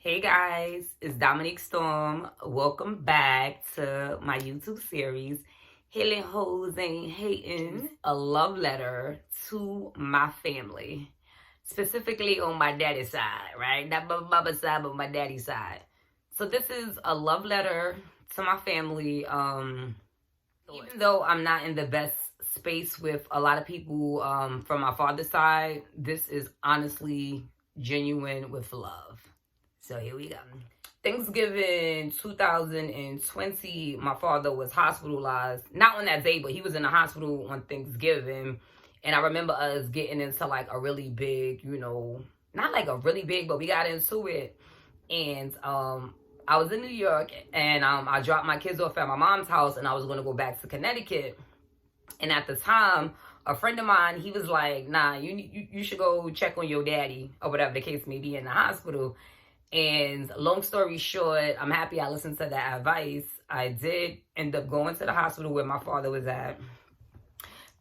Hey guys, it's Dominique Storm. Welcome back to my YouTube series, Hailing Hoes Ain't Hating, a love letter to my family, specifically on my daddy's side, right? Not my mama's side, but my daddy's side. So this is a love letter to my family. Even though I'm not in the best space with a lot of people from my father's side, this is honestly genuine with love. So here we go. Thanksgiving 2020, my father was hospitalized. Not on that day, but he was in the hospital on Thanksgiving. And I remember us getting into like a really big, not like a really big, but we got into it. And I was in New York and I dropped my kids off at my mom's house and I was going to go back to Connecticut. And at the time, a friend of mine, he was like, nah, you should go check on your daddy or whatever the case may be in the hospital. And long story short, I'm happy I listened to that advice. I did end up going to the hospital where my father was at.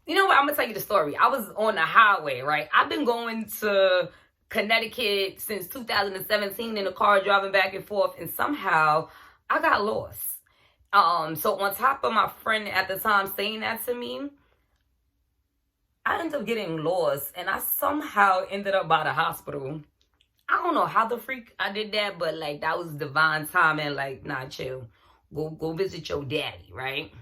You know what? I'm going to tell you the story. I was on the highway, right? I've been going to Connecticut since 2017 in the car driving back and forth. And somehow I got lost. So on top of my friend at the time saying that to me, I ended up getting lost. And I somehow ended up by the hospital. I don't know how the freak I did that, but like that was divine timing. Like, nah, chill. Go visit your daddy, right?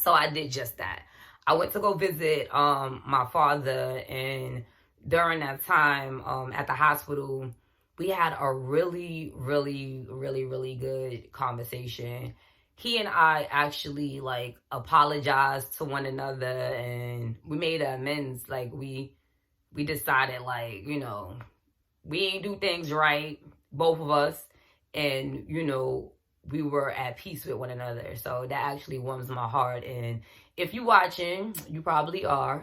So I did just that. I went to go visit my father, and during that time at the hospital, we had a really, really, really, really good conversation. He and I actually like apologized to one another, and we made amends. Like we decided, like, we ain't do things right, both of us, and we were at peace with one another. So that actually warms my heart. And if you watching, you probably are.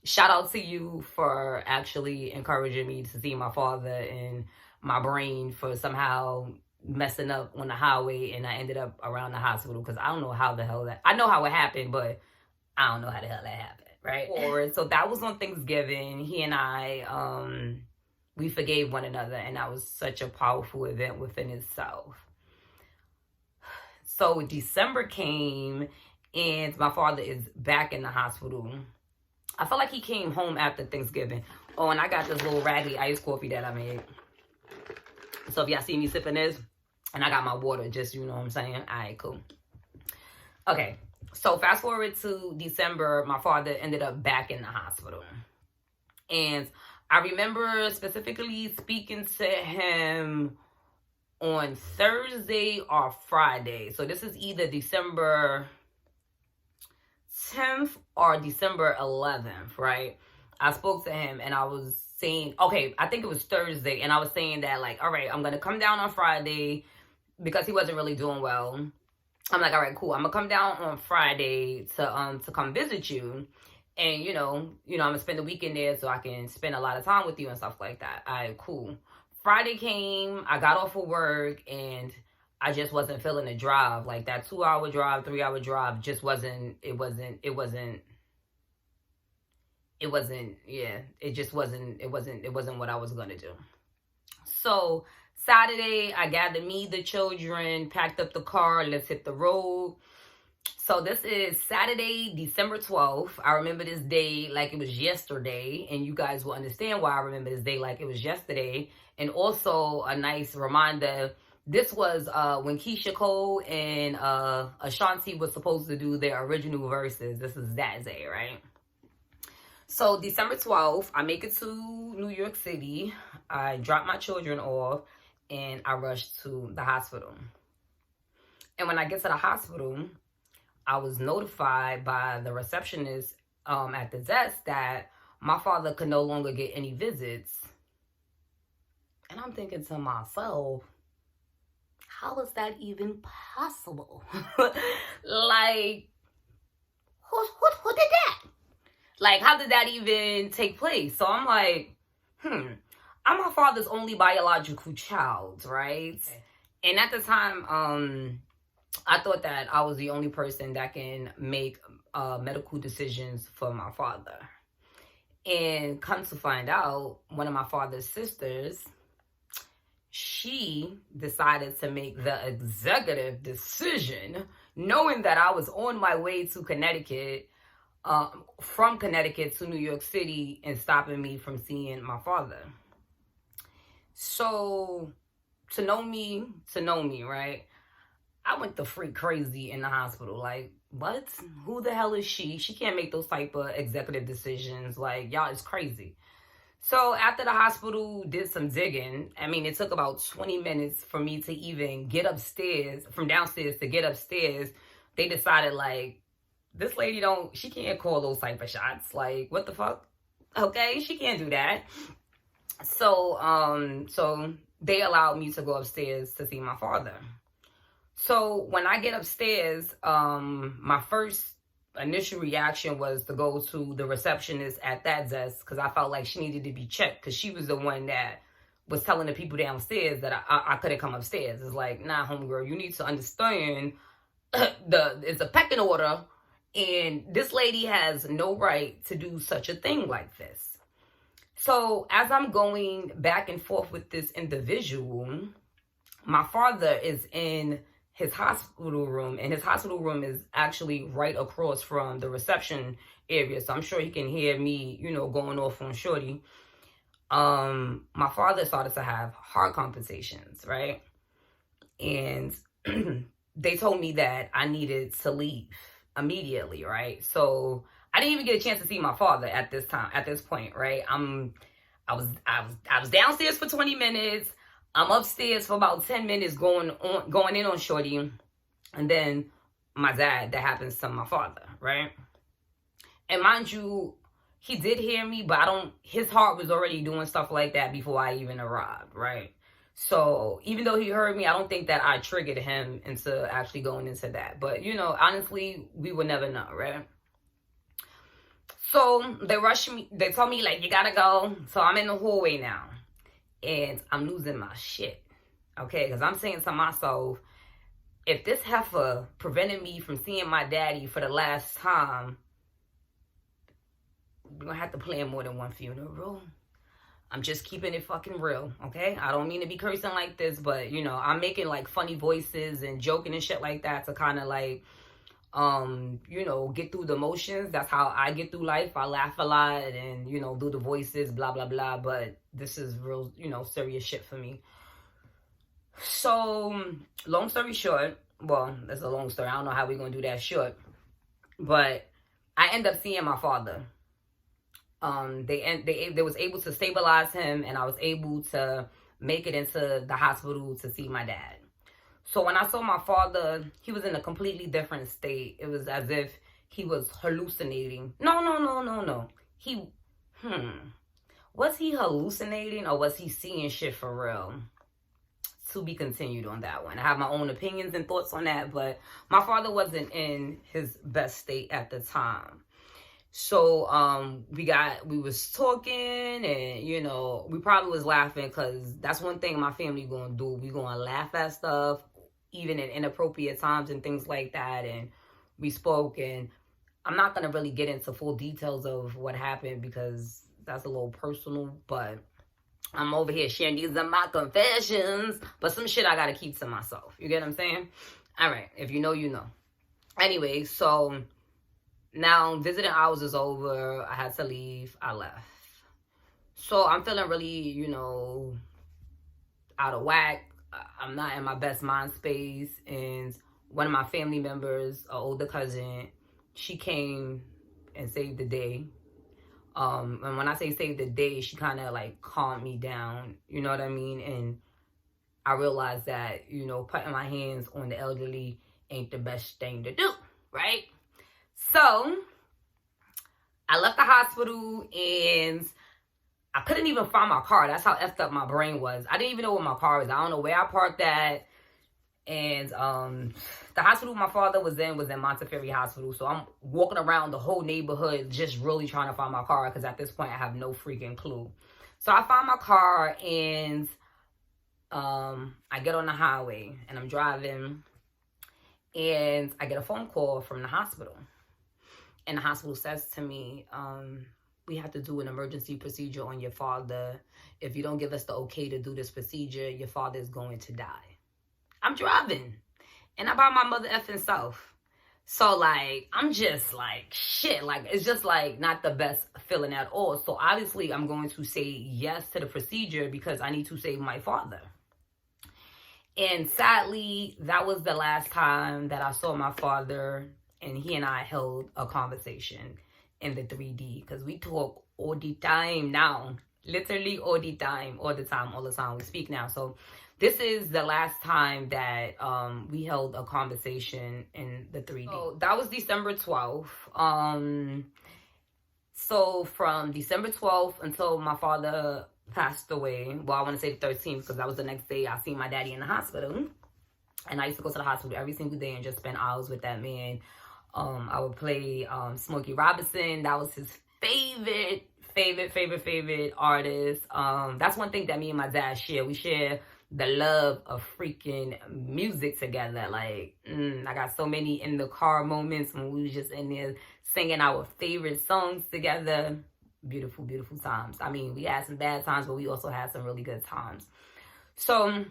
Shout out to you for actually encouraging me to see my father, and my brain for somehow messing up on the highway and I ended up around the hospital, because I don't know how the hell that, I know how it happened, but I don't know how the hell that happened, right? So that was on Thanksgiving. He and I, we forgave one another, and that was such a powerful event within itself. So December came, and my father is back in the hospital. I felt like he came home after Thanksgiving. Oh, and I got this little raggedy iced coffee that I made. So if y'all see me sipping this, and I got my water, just, you know what I'm saying? All right, cool. Okay, so fast forward to December, my father ended up back in the hospital. And I remember specifically speaking to him on Thursday or Friday. So this is either December 10th or December 11th, right? I spoke to him and I was saying, okay, I think it was Thursday. And I was saying that, like, all right, I'm going to come down on Friday because he wasn't really doing well. I'm like, all right, cool. I'm going to come down on Friday to come visit you. And, I'm going to spend the weekend there so I can spend a lot of time with you and stuff like that. All right, cool. Friday came, I got off of work, and I just wasn't feeling the drive. Like that 2-hour drive, 3-hour drive just wasn't what I was going to do. So Saturday, I gathered me, the children, packed up the car, let's hit the road. So this is Saturday, December 12th. I remember this day like it was yesterday, and you guys will understand why I remember this day like it was yesterday. And also a nice reminder, this was when Keisha Cole and Ashanti was supposed to do their original verses. This is that day, right? So December 12th, I make it to New York City. I drop my children off, and I rush to the hospital. And when I get to the hospital, I was notified by the receptionist at the desk that my father could no longer get any visits. And I'm thinking to myself, how is that even possible? Like, who did that? Like, how did that even take place? So I'm like, I'm my father's only biological child, right? Okay. And at the time, I thought that I was the only person that can make medical decisions for my father. And come to find out, one of my father's sisters, she decided to make the executive decision, knowing that I was on my way to Connecticut, from Connecticut to New York City, and stopping me from seeing my father. So, to know me, right? I went the freak crazy in the hospital. Like, what? Who the hell is she? She can't make those type of executive decisions. Like, y'all is crazy. So after the hospital did some digging, I mean, it took about 20 minutes for me to even get upstairs, from downstairs to get upstairs. They decided, like, this lady she can't call those type of shots. Like, what the fuck? Okay, she can't do that. So they allowed me to go upstairs to see my father. So when I get upstairs, my first initial reaction was to go to the receptionist at that desk, because I felt like she needed to be checked, because she was the one that was telling the people downstairs that I couldn't come upstairs. It's like, nah, homegirl, you need to understand it's a pecking order, and this lady has no right to do such a thing like this. So as I'm going back and forth with this individual, my father is in his hospital room, and his hospital room is actually right across from the reception area. So I'm sure he can hear me, going off on shorty. My father started to have heart palpitations, right? And they told me that I needed to leave immediately, right? So I didn't even get a chance to see my father at this point, right? I was downstairs for 20 minutes. I'm upstairs for about 10 minutes going in on shorty. And then my dad, that happens to my father, right? And mind you, he did hear me, but his heart was already doing stuff like that before I even arrived, right? So even though he heard me, I don't think that I triggered him into actually going into that. But, honestly, we would never know, right? So they rushed me. They told me, like, you gotta go. So I'm in the hallway now. And I'm losing my shit, okay? Because I'm saying to myself, if this heifer prevented me from seeing my daddy for the last time, we're going to have to plan more than one funeral. I'm just keeping it fucking real, okay? I don't mean to be cursing like this, but, I'm making, like, funny voices and joking and shit like that to kind of, like, get through the motions. That's how I get through life. I laugh a lot and, do the voices, blah, blah, blah. But this is real, serious shit for me. So, long story short, well, that's a long story. I don't know how we're going to do that short. But I end up seeing my father. They was able to stabilize him, and I was able to make it into the hospital to see my dad. So when I saw my father, he was in a completely different state. It was as if he was hallucinating. No. Was he hallucinating, or was he seeing shit for real? To be continued on that one. I have my own opinions and thoughts on that, but my father wasn't in his best state at the time. So we was talking, and we probably was laughing, because that's one thing my family gonna do. We gonna laugh at stuff, even in inappropriate times and things like that. And we spoke, and I'm not gonna really get into full details of what happened, because that's a little personal, but I'm over here sharing these are my confessions, but some shit I gotta keep to myself. You get what I'm saying? All right, if you know, you know. Anyway, so now visiting hours is over. I had to leave. I left. So I'm feeling really, out of whack. I'm not in my best mind space. And one of my family members, an older cousin, she came and saved the day. And when I say save the day, she kind of like calmed me down, you know what I mean? And I realized that, putting my hands on the elderly ain't the best thing to do, right? So I left the hospital, and I couldn't even find my car. That's how effed up my brain was. I didn't even know where my car was. I don't know where I parked at. And the hospital my father was in Montefiore Hospital. So I'm walking around the whole neighborhood just really trying to find my car, because at this point I have no freaking clue. So I find my car, and I get on the highway, and I'm driving, and I get a phone call from the hospital. And the hospital says to me, we have to do an emergency procedure on your father. If you don't give us the okay to do this procedure, your father is going to die. I'm driving. And I by my mother effing self. So, like, I'm just like, shit. Like, it's just like not the best feeling at all. So, obviously, I'm going to say yes to the procedure because I need to save my father. And sadly, that was the last time that I saw my father, and he and I held a conversation in the 3D because we talk all the time now. Literally all the time, all the time. We speak now. So this is the last time that we held a conversation in the 3D. So that was December 12th. So from December 12th until my father passed away, well, I want to say the 13th because that was the next day I seen my daddy in the hospital. And I used to go to the hospital every single day and just spend hours with that man. I would play Smokey Robinson. That was his favorite artist. That's one thing that me and my dad share. We share the love of freaking music together. Like, I got so many in the car moments when we was just in there singing our favorite songs together. Beautiful, beautiful times. I mean, we had some bad times, but we also had some really good times. So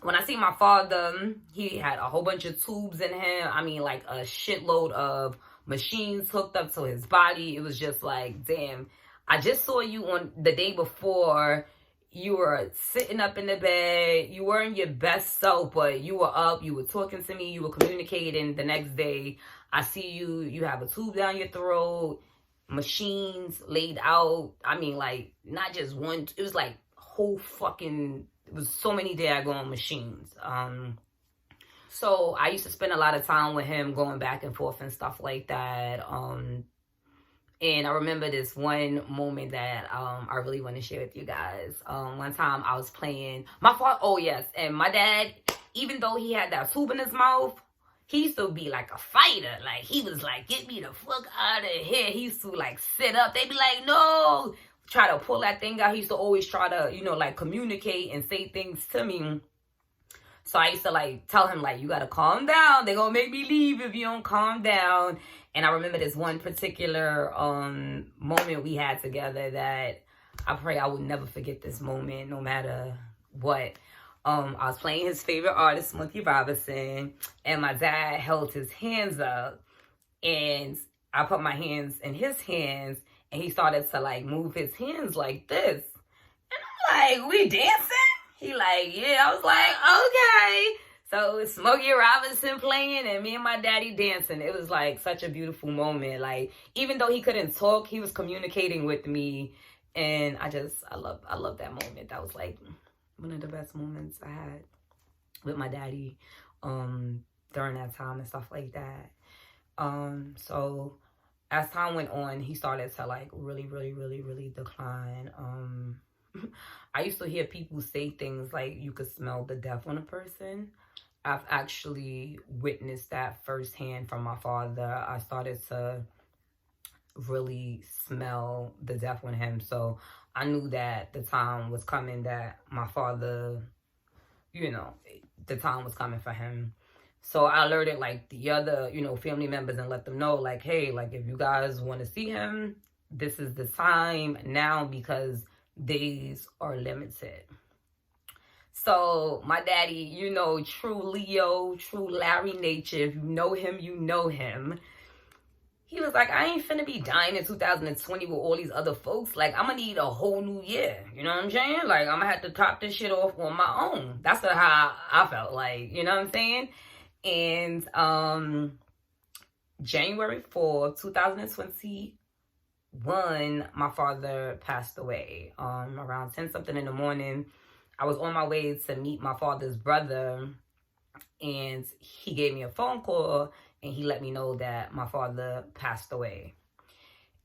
when I see my father, he had a whole bunch of tubes in him. I mean, like a shitload of machines hooked up to his body. It was just like, damn, I just saw you on the day before. You were sitting up in the bed. You weren't your best self, but you were up. You were talking to me. You were communicating. The next day, I see you. You have a tube down your throat, machines laid out. I mean, like, not just one. It was like whole fucking, it was so many daggone machines. So I used to spend a lot of time with him going back and forth and stuff like that. And I remember this one moment that I really want to share with you guys. One time I was playing my father. Oh yes, and my dad, even though he had that tube in his mouth, he used to be like a fighter. Like, he was like, get me the fuck out of here. He used to like sit up. They'd be like, no, try to pull that thing out. He used to always try to, you know, like communicate and say things to me. So I used to like tell him, like, you gotta calm down. They're gonna make me leave if you don't calm down. And I remember this one particular moment we had together that I pray I would never forget this moment, no matter what. I was playing his favorite artist, Smokey Robinson, and my dad held his hands up, and I put my hands in his hands, and he started to like move his hands like this. And I'm like, we dancing? He like, yeah. I was like, okay. So it's Smokey Robinson playing and me and my daddy dancing. It was like such a beautiful moment. Like, even though he couldn't talk, he was communicating with me. And I love that moment. That was like one of the best moments I had with my daddy during that time and stuff like that. So as time went on, he started to like really decline. I used to hear people say things like you could smell the death on a person. I've actually witnessed that firsthand from my father. I started to really smell the death on him. So I knew that the time was coming that my father, you know, the time was coming for him. So I alerted like the other, you know, family members and let them know like, hey, like if you guys want to see him, this is the time now because days are limited. So my daddy, you know, true Leo, true Larry nature. If you know him, you know him. He was like, I ain't finna be dying in 2020 with all these other folks. Like, I'm gonna need a whole new year. You know what I'm saying? Like, I'm gonna have to top this shit off on my own. That's how I felt like, you know what I'm saying? And January 4th, 2021, my father passed away. Around 10 something in the morning. I was on my way to meet my father's brother, and he gave me a phone call, and he let me know that my father passed away.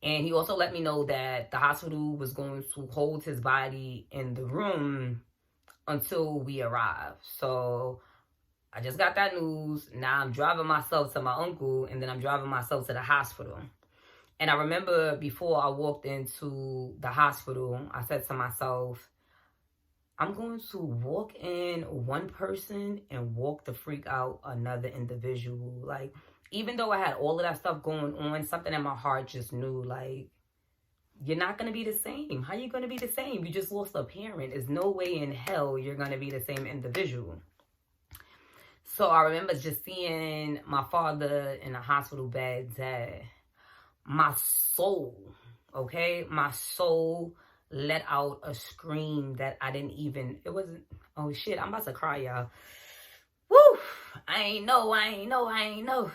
And he also let me know that the hospital was going to hold his body in the room until we arrived. So I just got that news. Now I'm driving myself to my uncle, and then I'm driving myself to the hospital. And I remember before I walked into the hospital, I said to myself, I'm going to walk in one person and walk the freak out another individual. Like, even though I had all of that stuff going on, something in my heart just knew, like, you're not going to be the same. How you going to be the same? You just lost a parent. There's no way in hell you're going to be the same individual. So I remember just seeing my father in a hospital bed, that my soul, okay, my soul let out a scream that I didn't even, it wasn't, oh shit, I'm about to cry, y'all. Woo! I ain't know.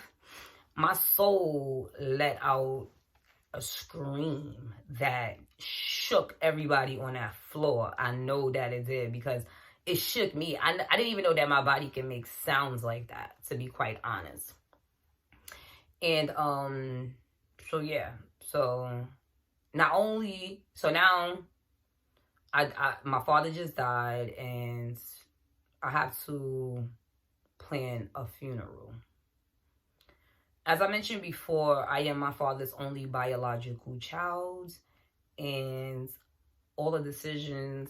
My soul let out a scream that shook everybody on that floor. I know that it did, because it shook me. I didn't even know that my body can make sounds like that, to be quite honest. And so yeah, so not only, so now my father just died, and I have to plan a funeral. As I mentioned before, I am my father's only biological child, and all the decisions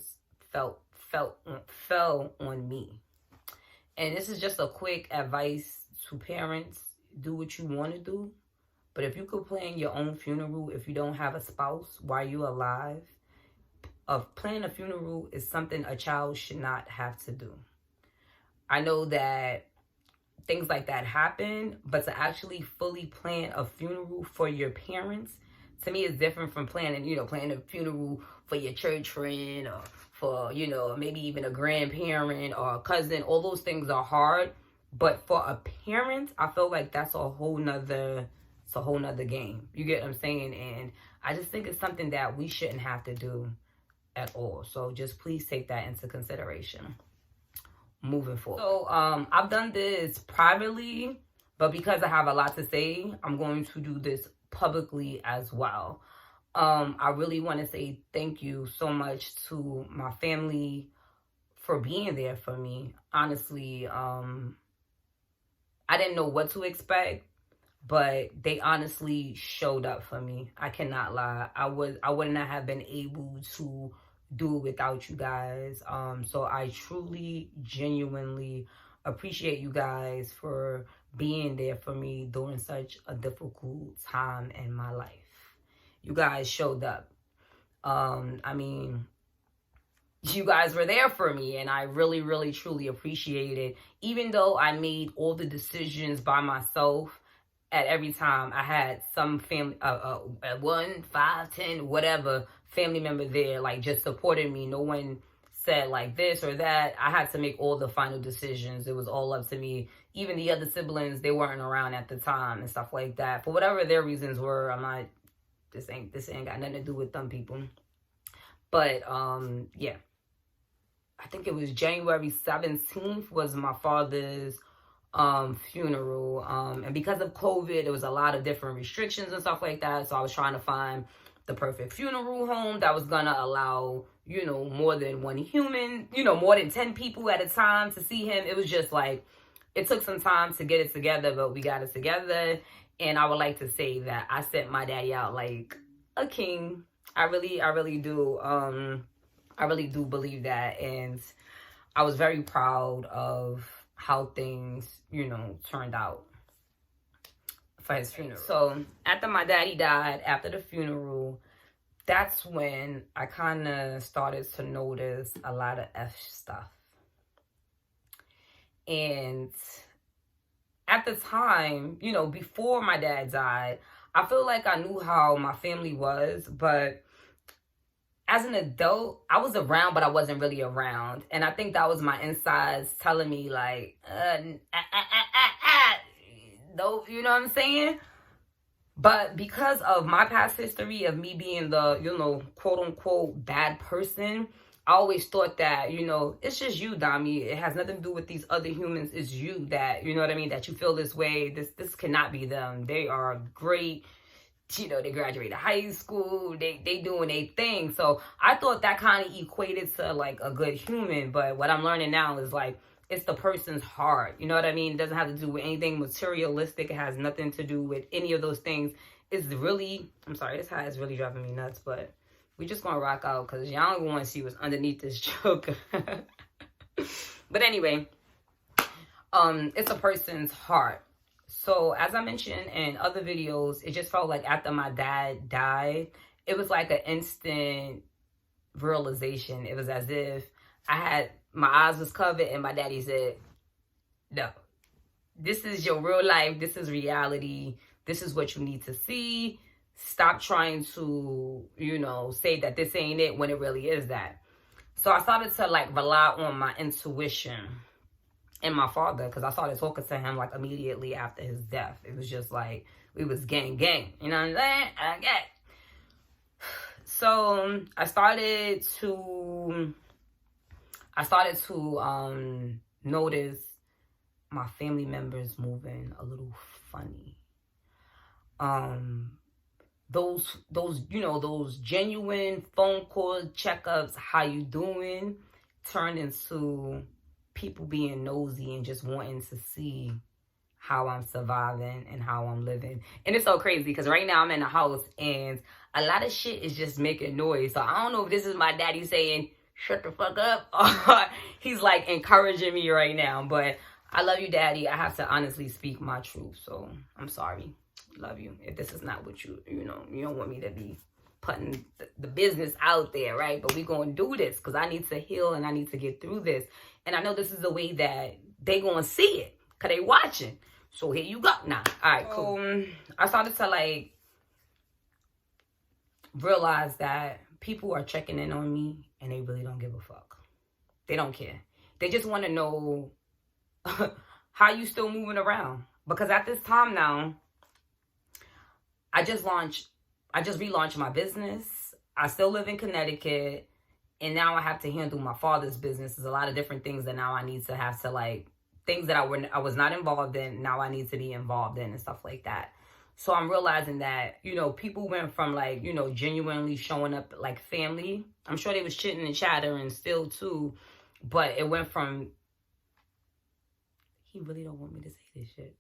fell on me. And this is just a quick advice to parents: do what you want to do, but if you could plan your own funeral, if you don't have a spouse while you're alive, planning a funeral is something a child should not have to do. I know that things like that happen, but to actually fully plan a funeral for your parents, to me, is different from planning a funeral for your church friend, or for, maybe even a grandparent or a cousin. All those things are hard, but for a parent, I feel like that's a whole nother game. You get what I'm saying? And I just think it's something that we shouldn't have to do at all. So just please take that into consideration moving forward. So I've done this privately, but because I have a lot to say, I'm going to do this publicly as well. I really want to say thank you so much to my family for being there for me. Honestly, I didn't know what to expect, but they honestly showed up for me. I cannot lie. I would not have been able to do it without you guys. So I truly, genuinely appreciate you guys for being there for me during such a difficult time in my life. You guys showed up. I mean, you guys were there for me, and I really, really, truly appreciate it. Even though I made all the decisions by myself, at every time I had some family, 1, 5, 10, whatever family member there, like, just supported me. No one said like this or that. I had to make all the final decisions. It was all up to me. Even the other siblings, they weren't around at the time and stuff like that. For whatever their reasons were, I'm not, this ain't got nothing to do with them people. But yeah, I think it was January 17th was my father's funeral. And because of COVID, there was a lot of different restrictions and stuff like that. So I was trying to find the perfect funeral home that was gonna allow, more than one human, more than 10 people at a time to see him. It was just like, it took some time to get it together, but we got it together. And I would like to say that I sent my daddy out like a king. I really do. I really do believe that. And I was very proud of how things, turned out for his funeral. So after my daddy died, after the funeral, that's when I kind of started to notice a lot of F stuff. And at the time, before my dad died, I feel like I knew how my family was, but as an adult, I was around, but I wasn't really around. And I think that was my insides telling me like, no, you know what I'm saying? But because of my past history of me being the, quote unquote, bad person, I always thought that, it's just you, Dami. It has nothing to do with these other humans. It's you that, you know what I mean, that you feel this way. This cannot be them. They are great. They graduated high school. They doing their thing. So I thought that kind of equated to like a good human. But what I'm learning now is like, it's the person's heart. You know what I mean? It doesn't have to do with anything materialistic. It has nothing to do with any of those things. It's really, I'm sorry, this hat is really driving me nuts, but we just gonna rock out because y'all don't want to see what's underneath this joke. But anyway, it's a person's heart. So as I mentioned in other videos, it just felt like after my dad died, it was like an instant realization. It was as if my eyes was covered and my daddy said, no, this is your real life. This is reality. This is what you need to see. Stop trying to, say that this ain't it when it really is that. So I started to like rely on my intuition and my father, because I started talking to him like immediately after his death. It was just like, we was gang. You know what I'm saying? Okay. So I started to notice my family members moving a little funny. Those genuine phone call checkups, how you doing, turned into people being nosy and just wanting to see how I'm surviving and how I'm living. And it's so crazy because right now I'm in the house and a lot of shit is just making noise. So I don't know if this is my daddy saying, shut the fuck up, or he's like encouraging me right now. But I love you, Daddy. I have to honestly speak my truth. So I'm sorry. Love you. If this is not what you don't want me to be putting the business out there, right? But we're going to do this because I need to heal and I need to get through this. And I know this is the way that they going to see it because they watching. So here you go now. All right, cool. I started to like realize that people are checking in on me and they really don't give a fuck. They don't care. They just want to know how you still moving around. Because at this time now, I just relaunched my business. I still live in Connecticut. And now I have to handle my father's business. There's a lot of different things that now I need to have to like, things that I was not involved in, now I need to be involved in and stuff like that. So I'm realizing that, people went from like, genuinely showing up like family. I'm sure they was chitting and chattering still too. But it went from, he really don't want me to say this shit.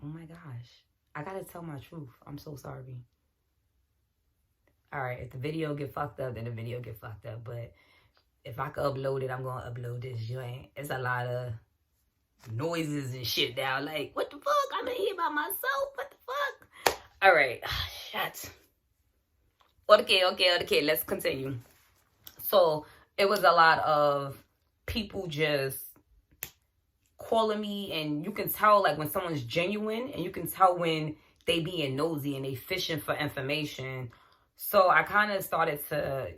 Oh my gosh. I gotta tell my truth. I'm so sorry. All right, if the video get fucked up, then the video get fucked up. But if I can upload it, I'm going to upload this joint. It's a lot of noises and shit now. Like, what the fuck? I'm in here by myself. What the fuck? All right. Shit. Okay. Let's continue. So it was a lot of people just calling me, and you can tell like when someone's genuine, and you can tell when they being nosy and they fishing for information. So I kind of started to,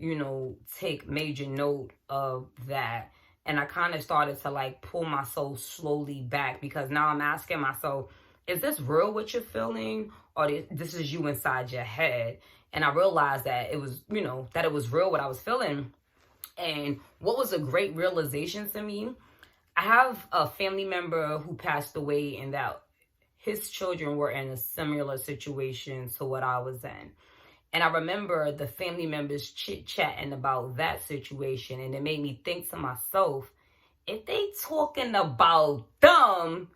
take major note of that. And I kind of started to like pull myself slowly back, because now I'm asking myself, is this real what you're feeling, or this is you inside your head? And I realized that it was, that it was real what I was feeling. And what was a great realization to me, I have a family member who passed away, and that his children were in a similar situation to what I was in. And I remember the family members chit-chatting about that situation. And it made me think to myself, if they talking about them,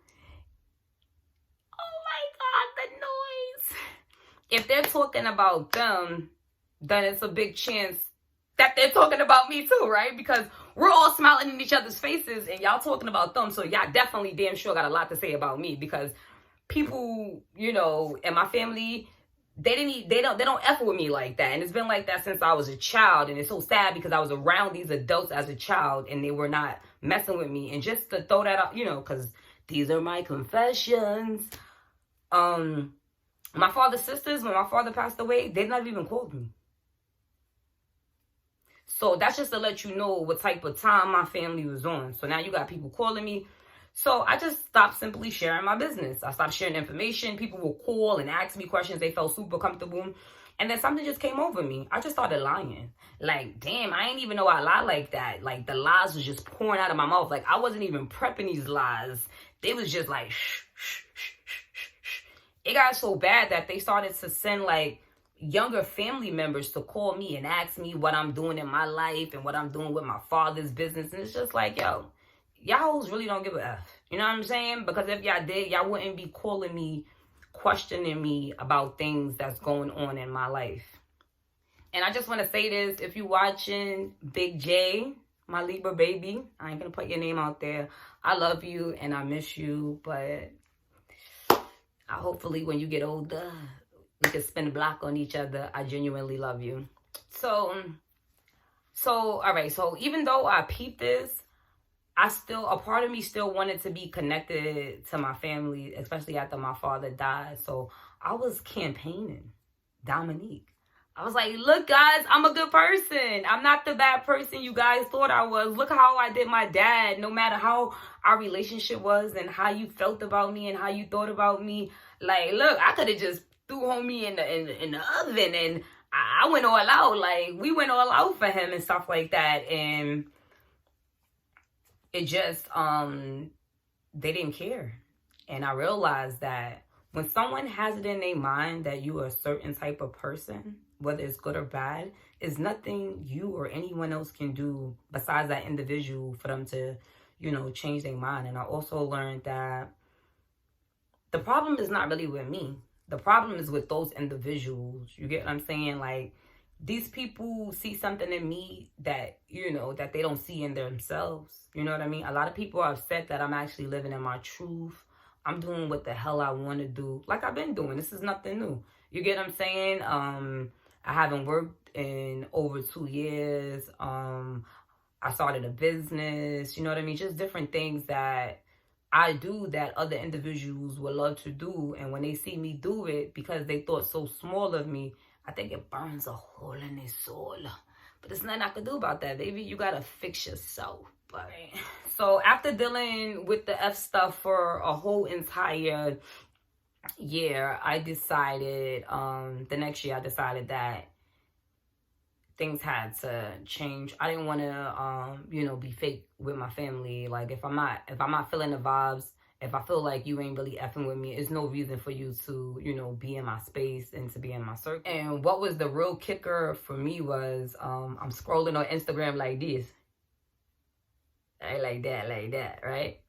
oh my God, the noise. If they're talking about them, then it's a big chance that they're talking about me too, right? Because we're all smiling in each other's faces and y'all talking about them. So y'all definitely damn sure got a lot to say about me, because people, in my family, they don't F with me like that. And it's been like that since I was a child. And it's so sad because I was around these adults as a child and they were not messing with me. And just to throw that out, because these are my confessions. My father's sisters, when my father passed away, they not even called me. So that's just to let you know what type of time my family was on. So now you got people calling me. So I just stopped simply sharing my business. I stopped sharing information. People will call and ask me questions. They felt super comfortable. And then something just came over me. I just started lying. Like, damn, I ain't even know I lie like that. Like, the lies was just pouring out of my mouth. Like, I wasn't even prepping these lies. They was just like, shh, shh, shh, shh, shh. It got so bad that they started to send, like, younger family members to call me and ask me what I'm doing in my life and what I'm doing with my father's business. And it's just like, yo, y'all really don't give a F. You know what I'm saying? Because if y'all did, y'all wouldn't be calling me, questioning me about things that's going on in my life. And I just want to say this. If you're watching, Big J, my Libra baby, I ain't going to put your name out there. I love you and I miss you. But Hopefully when you get older, we can spin the block on each other. I genuinely love you. So all right. So even though I peeped this, a part of me still wanted to be connected to my family, especially after my father died. So I was campaigning Dominique. I was like, look, guys, I'm a good person. I'm not the bad person you guys thought I was. Look how I did my dad. No matter how our relationship was and how you felt about me and how you thought about me. Like, look, I could have just threw homie in the oven and I went all out. Like, we went all out for him and stuff like that. And it just, they didn't care. And I realized that when someone has it in their mind that you are a certain type of person, whether it's good or bad, is nothing you or anyone else can do besides that individual for them to, change their mind. And I also learned that the problem is not really with me. The problem is with those individuals. You get what I'm saying? Like, these people see something in me that, that they don't see in themselves. You know what I mean? A lot of people are upset that I'm actually living in my truth. I'm doing what the hell I want to do. Like I've been doing. This is nothing new. You get what I'm saying? I haven't worked in over 2 years. I started a business. You know what I mean? Just different things that I do that other individuals would love to do. And when they see me do it, because they thought so small of me, I think it burns a hole in their soul. But there's nothing I can do about that, baby. You got to fix yourself. But so after dealing with the F stuff for a whole entire year, I decided, the next year I decided that things had to change. I didn't want to, be fake with my family. Like, if I'm not feeling the vibes, if I feel like you ain't really effing with me, there's no reason for you to, be in my space and to be in my circle. And what was the real kicker for me was, I'm scrolling on Instagram like this. Right? Like that, right?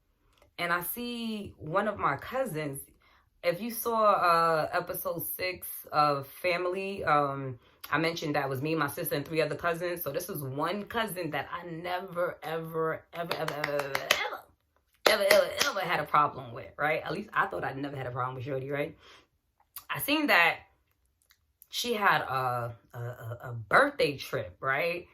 And I see one of my cousins. If you saw episode 6 of Family, I mentioned that was me, my sister, and 3 other cousins. So this is one cousin that I never, ever had a problem with, right? At least I thought I never had a problem with Shorty, right? I seen that she had a birthday trip, right?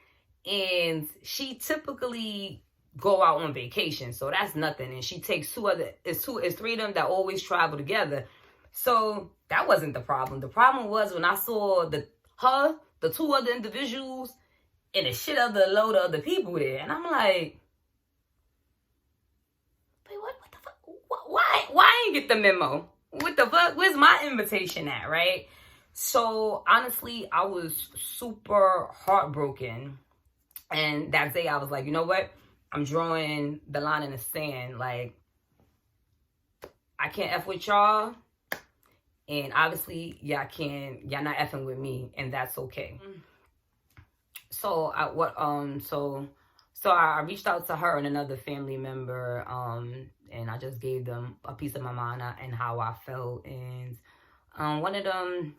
And she typically go out on vacation, so that's nothing. And she takes it's 3 of them that always travel together. So that wasn't the problem. The problem was when I saw the 2 other individuals and a shit other load of other people there, and I'm like, what the fuck? Why I ain't get the memo? What the fuck? Where's my invitation at, right? So honestly, I was super heartbroken. And that day I was like, you know what? I'm drawing the line in the sand. Like, I can't F with y'all. And obviously, y'all not effing with me. And that's okay. So I reached out to her and another family member. And I just gave them a piece of my mind and how I felt. And one of them,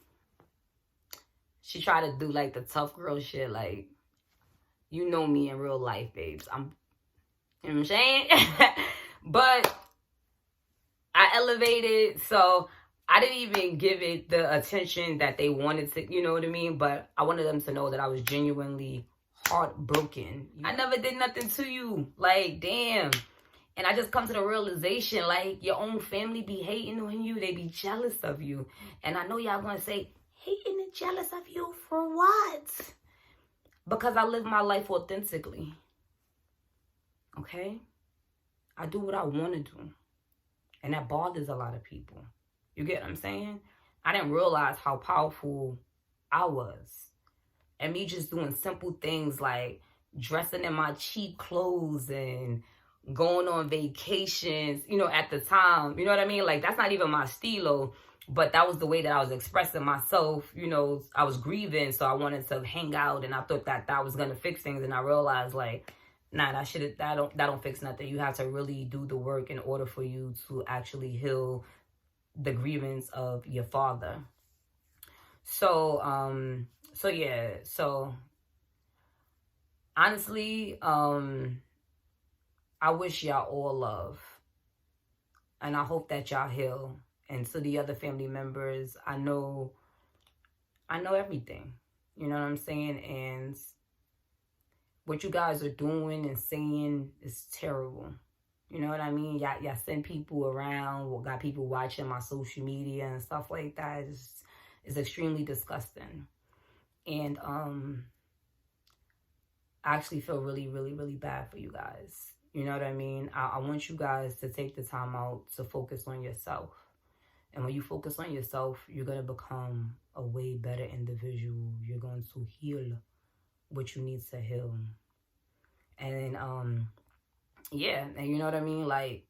she tried to do like the tough girl shit. Like, you know me in real life, babes. You know what I'm saying? But I elevated, so I didn't even give it the attention that they wanted to, you know what I mean? But I wanted them to know that I was genuinely heartbroken. I never did nothing to you. Like, damn. And I just come to the realization, like, your own family be hating on you. They be jealous of you. And I know y'all gonna say, hating and jealous of you for what? Because I live my life authentically. Okay? I do what I want to do. And that bothers a lot of people. You get what I'm saying? I didn't realize how powerful I was. And me just doing simple things like dressing in my cheap clothes and going on vacations, at the time. You know what I mean? Like, that's not even my stilo. But that was the way that I was expressing myself. I was grieving, so I wanted to hang out. And I thought that was going to fix things. And I realized, like, nah, that don't fix nothing. You have to really do the work in order for you to actually heal the grievance of your father. So honestly, I wish y'all all love. And I hope that y'all heal And to the other family members, I know everything. You know what I'm saying? And what you guys are doing and saying is terrible. You know what I mean? Y'all send people around, got people watching my social media and stuff like that. It's extremely disgusting. And I actually feel really, really, really bad for you guys. You know what I mean? I want you guys to take the time out to focus on yourself. And when you focus on yourself, you're going to become a way better individual. You're going to heal what you need to heal. And yeah, and you know what I mean? Like,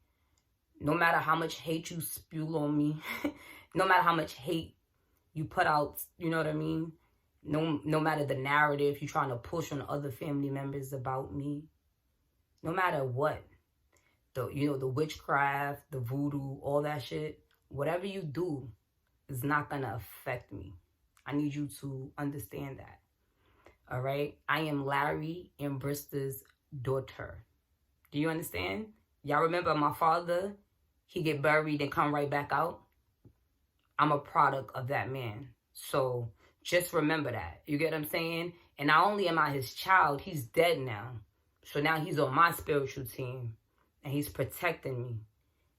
no matter how much hate you spew on me, no matter how much hate you put out, you know what I mean? No matter the narrative you're trying to push on other family members about me, no matter what, the witchcraft, the voodoo, all that shit, whatever you do is not gonna affect me. I need you to understand that. All right? I am Larry and Brista's daughter. Do you understand? Y'all remember my father? He get buried and come right back out. I'm a product of that man. So just remember that. You get what I'm saying? And not only am I his child, he's dead now. So now he's on my spiritual team. And he's protecting me.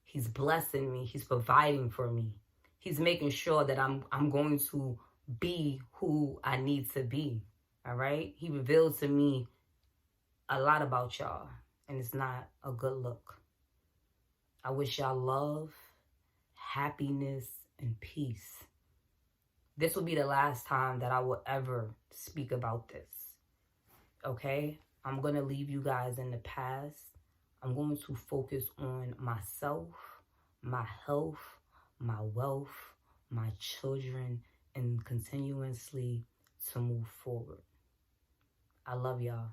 He's blessing me. He's providing for me. He's making sure that I'm going to be who I need to be. All right? He revealed to me a lot about y'all. And it's not a good look. I wish y'all love, happiness, and peace. This will be the last time that I will ever speak about this. Okay? I'm going to leave you guys in the past. I'm going to focus on myself, my health, my wealth, my children, and continuously to move forward. I love y'all.